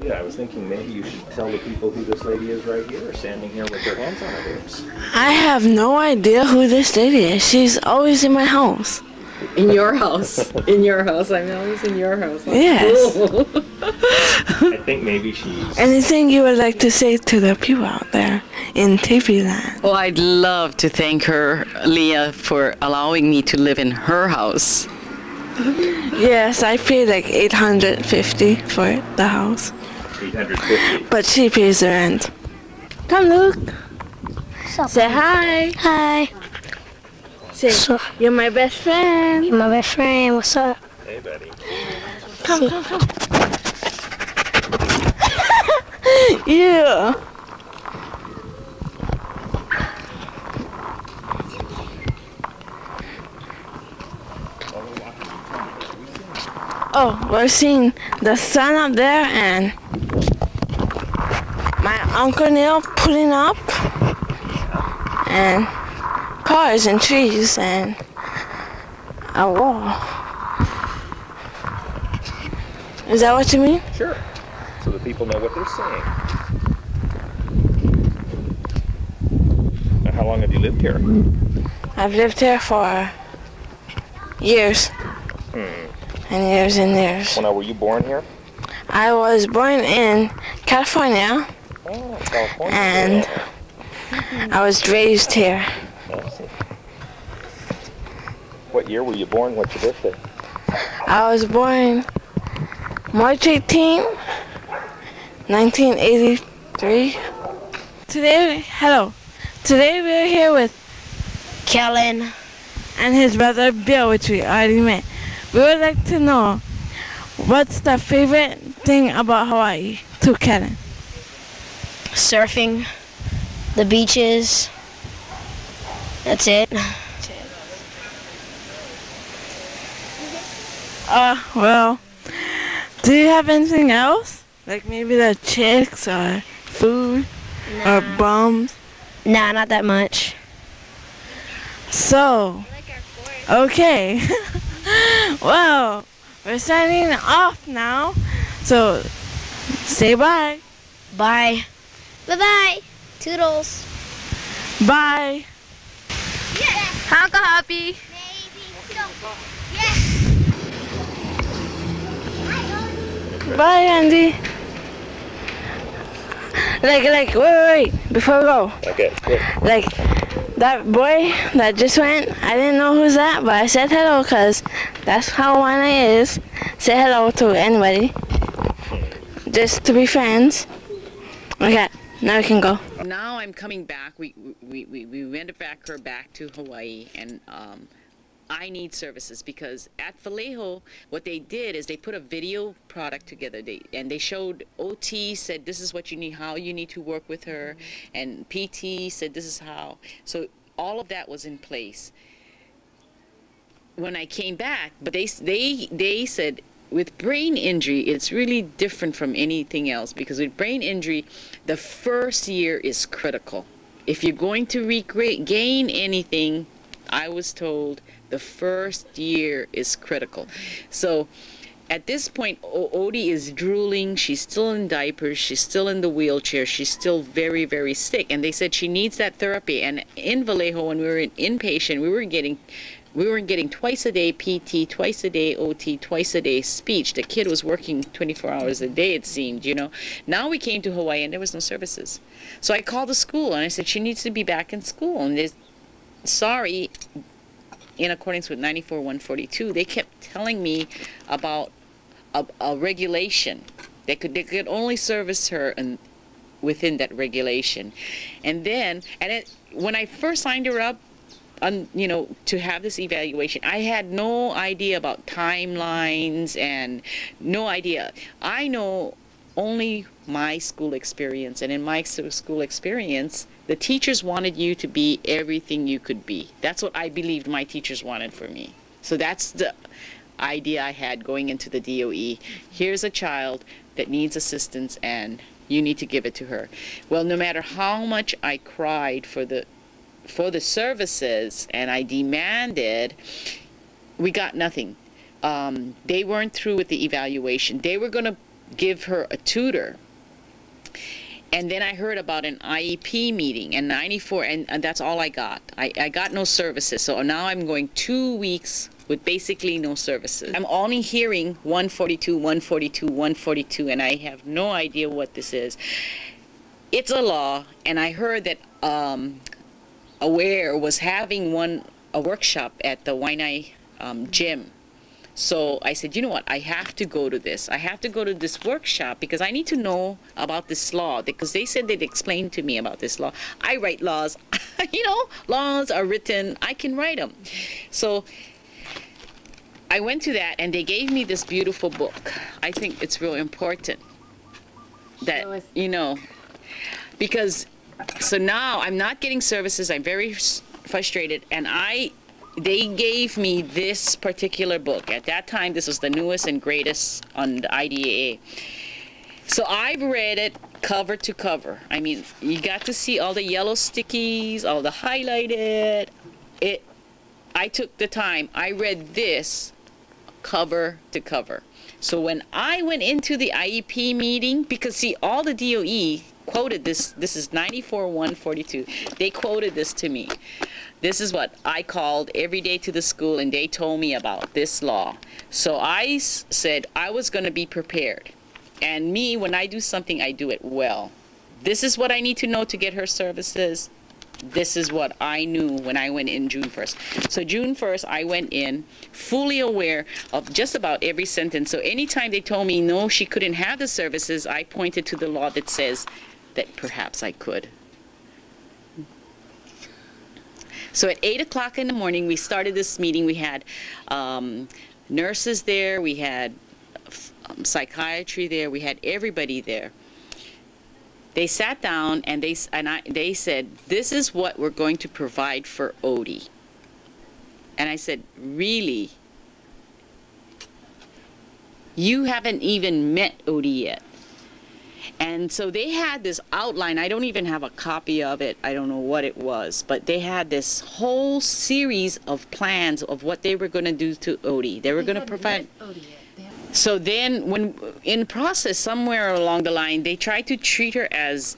Yeah, I was thinking maybe you should tell the people who this lady is right here, standing here with her hands on her hips. I have no idea who this lady is. She's always in my house. In your house. In your house. I'm always in your house. That's Yes. cool. I think maybe she's... Anything you would like to say to the people out there in TV land? Well, I'd love to thank her, Leah, for allowing me to live in her house. Yes, I paid like $850 for the house. 850. But she pays the rent. Come, Luke. Say hi. Hi. Say, you're my best friend. You're my best friend. What's up? Hey, buddy. Come, come, come. Yeah. Oh, we're seeing the sun up there and my Uncle Neil pulling up and cars and trees and a wall. Is that what you mean? Sure. So the people know what they're saying. Now, how long have you lived here? I've lived here for years. And years and years. Well, now, were you born here? I was born in California. Oh, California. And I was raised here. I see. What year were you born? What's your birthday? I was born March 18, 1983. Today we're here with Kellen and his brother Bill, which we already met. We would like to know, what's the favorite thing about Hawaii to Kellen? Surfing, the beaches. That's it. Well, do you have anything else? Like maybe the chicks or food or bums? Nah, not that much. So, okay. Well, we're signing off now. So, say bye. Bye. Bye-bye. Toodles. Bye. Yes. Honka Hoppy. Yes. Bye, Andy. Wait, before we go. Okay, good. Like, that boy that just went, I didn't know who's that, but I said hello because that's how Wana is. Say hello to anybody. Just to be friends. Okay, now we can go. Now I'm coming back. We went back to Hawaii, and I need services because at Vallejo, what they did is they put a video product together. They showed OT said this is what you need, how you need to work with her, and PT said this is how. So all of that was in place. When I came back, but they said with brain injury, it's really different from anything else because with brain injury, the first year is critical. If you're going to regain anything, I was told the first year is critical. So at this point, Odee is drooling. She's still in diapers. She's still in the wheelchair. She's still very, very sick. And they said she needs that therapy. And in Vallejo, when we were inpatient, we were getting twice a day PT, twice a day OT, twice a day speech. The kid was working 24 hours a day, it seemed, you know. Now we came to Hawaii and there was no services. So I called the school and I said she needs to be back in school. And they, sorry, in accordance with 94-142, they kept telling me about a regulation. They could only service her within that regulation. And then, when I first signed her up, you know, to have this evaluation, I had no idea about timelines and no idea. I know only my school experience, and in my school experience, the teachers wanted you to be everything you could be. That's what I believed my teachers wanted for me. So that's the idea I had going into the DOE. Here's a child that needs assistance and you need to give it to her. Well, no matter how much I cried for the services and I demanded, we got nothing. They weren't through with the evaluation. They were going to give her a tutor. And then I heard about an IEP meeting in 94, and that's all I got. I got no services. So now I'm going 2 weeks with basically no services. I'm only hearing 142, 142, 142, and I have no idea what this is. It's a law, and I heard that Aware was having a workshop at the Waianae gym. So I said, you know what, I have to go to this. I have to go to this workshop because I need to know about this law, because they said they'd explain to me about this law. I write laws. You know, laws are written. I can write them. So I went to that, and they gave me this beautiful book. I think it's real important that, you know, because so now I'm not getting services. I'm very frustrated, and they gave me this particular book. At that time, this was the newest and greatest on the IDAA. So I've read it cover to cover. I mean, you got to see all the yellow stickies, all the highlighted. I took the time. I read this cover to cover. So when I went into the IEP meeting, because see, all the DOE quoted this. This is 94-142. They quoted this to me. This is what I called every day to the school, and they told me about this law. So I said I was going to be prepared. And me, when I do something, I do it well. This is what I need to know to get her services. This is what I knew when I went in June 1st. So June 1st, I went in fully aware of just about every sentence. So anytime they told me, no, she couldn't have the services, I pointed to the law that says that perhaps I could. So at 8 o'clock in the morning, we started this meeting. We had nurses there. We had psychiatry there. We had everybody there. They sat down, and they said, this is what we're going to provide for Odee. And I said, really? You haven't even met Odee yet. And so they had this outline. I don't even have a copy of it. I don't know what it was. But they had this whole series of plans of what they were going to do to Odee. They were going to provide. So then, when in the process, somewhere along the line, they tried to treat her as,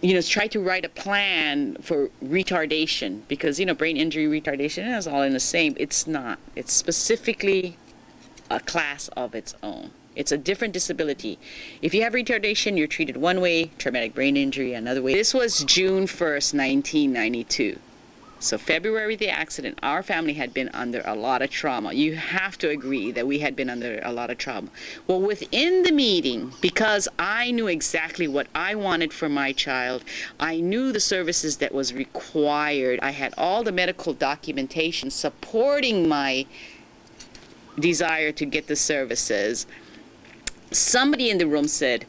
you know, try to write a plan for retardation. Because, you know, brain injury retardation is all in the same. It's not. It's specifically a class of its own. It's a different disability. If you have retardation, you're treated one way, traumatic brain injury another way. This was June 1st, 1992. So February of the accident, our family had been under a lot of trauma. You have to agree that we had been under a lot of trauma. Well, within the meeting, because I knew exactly what I wanted for my child, I knew the services that was required. I had all the medical documentation supporting my desire to get the services. Somebody in the room said,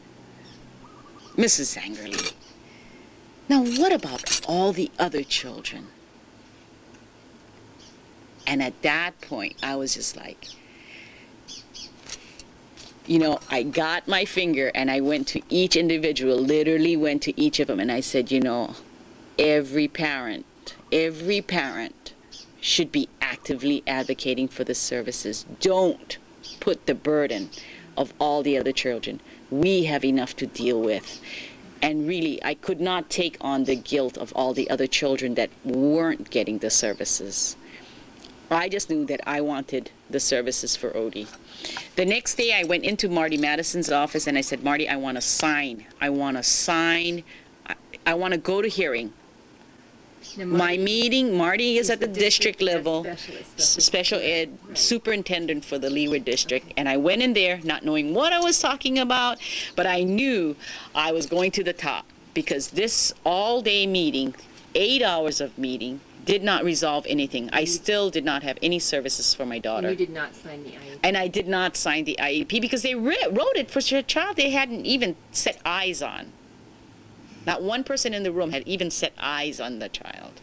Mrs. Zangerly, now what about all the other children? And at that point, I was just like, you know, I got my finger and I went to each individual, literally went to each of them, and I said, you know, every parent should be actively advocating for the services. Don't put the burden of all the other children. We have enough to deal with. And really, I could not take on the guilt of all the other children that weren't getting the services. I just knew that I wanted the services for Odee. The next day, I went into Marty Madison's office and I said, Marty, I want to sign. I want to go to hearing. My meeting, Marty is at the district level, special ed superintendent for the Leeward district, and I went in there not knowing what I was talking about, but I knew I was going to the top, because this all-day meeting, 8 hours of meeting, did not resolve anything. I still did not have any services for my daughter. And you did not sign the IEP. And I did not sign the IEP because they wrote it for a child they hadn't even set eyes on. Not one person in the room had even set eyes on the child.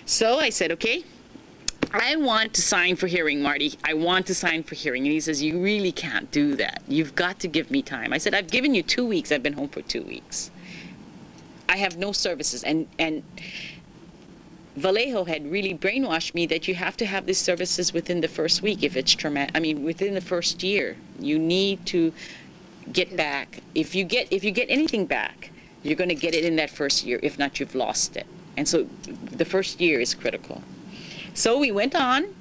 So I said, okay, I want to sign for hearing, Marty. I want to sign for hearing. And he says, you really can't do that. You've got to give me time. I said, I've given you 2 weeks. I've been home for 2 weeks. I have no services. And Vallejo had really brainwashed me that you have to have these services within the first week if it's traumatic. I mean, within the first year. You need to get back. If you get anything back, you're going to get it in that first year. If not, you've lost it. And so the first year is critical. So we went on.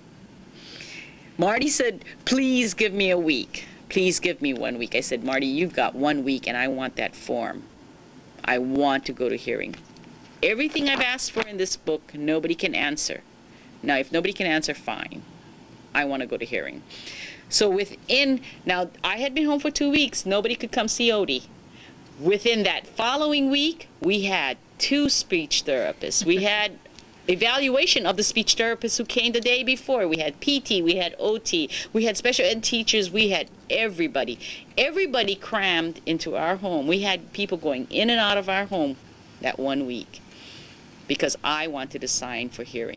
Marty said, please give me a week. Please give me 1 week. I said, Marty, you've got 1 week and I want that form. I want to go to hearing. Everything I've asked for in this book, nobody can answer. Now, if nobody can answer, fine. I want to go to hearing. So now I had been home for 2 weeks. Nobody could come see Odee. Within that following week, we had 2 speech therapists. We had evaluation of the speech therapists who came the day before. We had PT, we had OT, we had special ed teachers, we had everybody. Everybody crammed into our home. We had people going in and out of our home that 1 week because I wanted to sign for hearing.